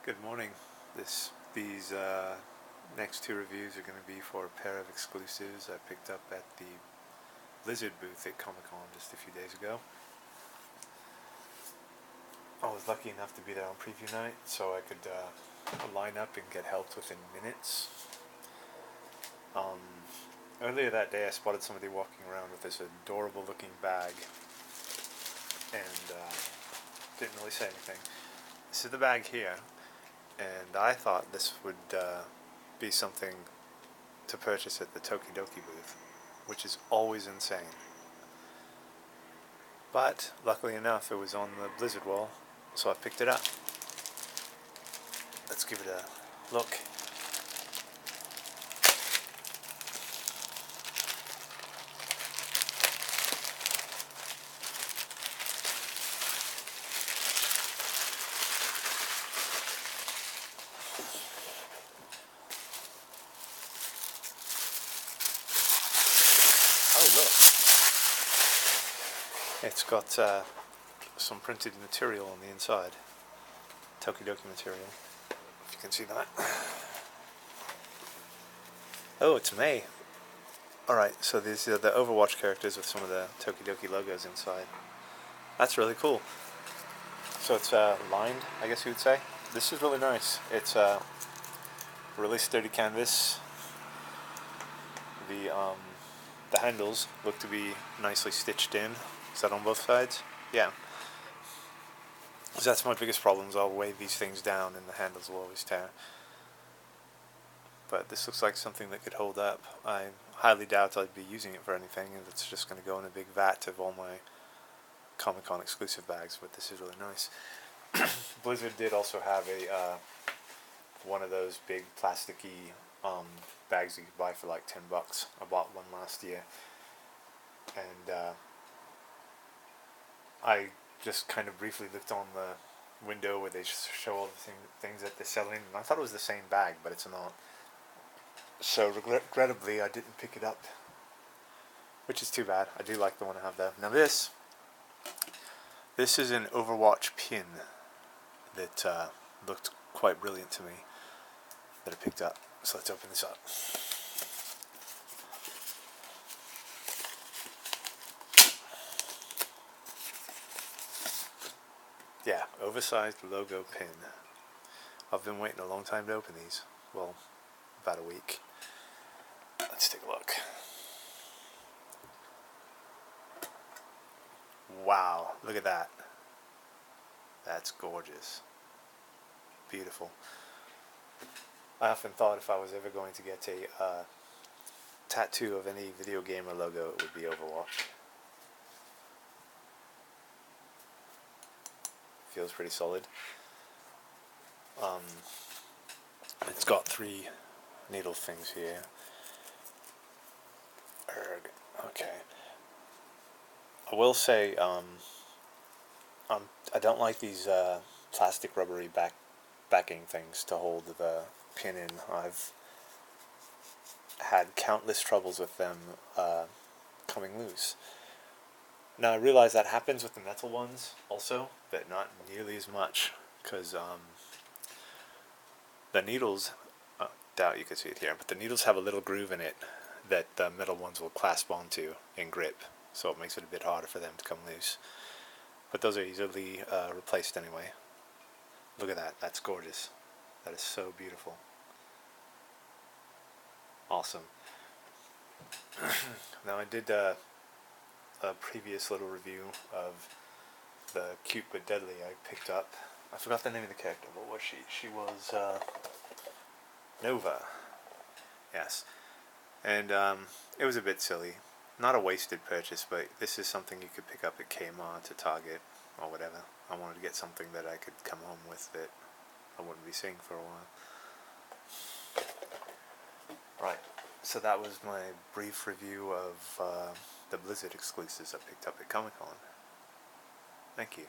Good morning. These next two reviews are going to be for a pair of exclusives I picked up at the Blizzard booth at ComicCon just a few days ago. I was lucky enough to be there on preview night, so I could line up and get helped within minutes. Earlier that day I spotted somebody walking around with this adorable looking bag and didn't really say anything. This is the bag here, and I thought this would be something to purchase at the Tokidoki booth, which is always insane. But luckily enough, it was on the Blizzard wall, so I picked it up. Let's give it a look. Oh, look. It's got some printed material on the inside. Tokidoki material, if you can see that. Oh, it's May. Alright, so these are the Overwatch characters with some of the Tokidoki logos inside. That's really cool. So it's lined, I guess you would say. This is really nice. It's really sturdy canvas. The handles look to be nicely stitched in. Is that on both sides? Yeah. So that's my biggest problem, is I'll weigh these things down and the handles will always tear. But this looks like something that could hold up. I highly doubt I'd be using it for anything, and it's just going to go in a big vat of all my ComicCon exclusive bags, but this is really nice. Blizzard did also have a one of those big plasticky bags you could buy for like $10. I bought one last year, and I just kind of briefly looked on the window where they show all the things that they're selling, and I thought it was the same bag, but it's not. So regrettably I didn't pick it up, which is too bad. I do like the one I have though. Now this is an Overwatch pin that looked quite brilliant to me, that I picked up. So let's open this up. Yeah, oversized logo pin. I've been waiting a long time to open these. Well, about a week. Let's take a look. Wow, look at that. That's gorgeous. Beautiful. I often thought if I was ever going to get a tattoo of any video gamer logo, it would be Overwatch. Feels pretty solid. It's got 3 needle things here. Okay. I will say, I don't like these plastic rubbery backing things to hold the pin in. I've had countless troubles with them coming loose. Now I realize that happens with the metal ones also, but not nearly as much, because the needles, doubt you can see it here, but the needles have a little groove in it that the metal ones will clasp onto and grip, so it makes it a bit harder for them to come loose. But those are easily replaced anyway. Look at that, that's gorgeous. That is so beautiful. Awesome. Now I did a previous little review of the Cute but Deadly I picked up. I forgot the name of the character. What was she? She was Nova. Yes. And it was a bit silly. Not a wasted purchase, but this is something you could pick up at Kmart, to Target, or whatever. I wanted to get something that I could come home with that I wouldn't be seeing for a while. Right. So that was my brief review of the Blizzard exclusives I picked up at Comic-Con. Thank you.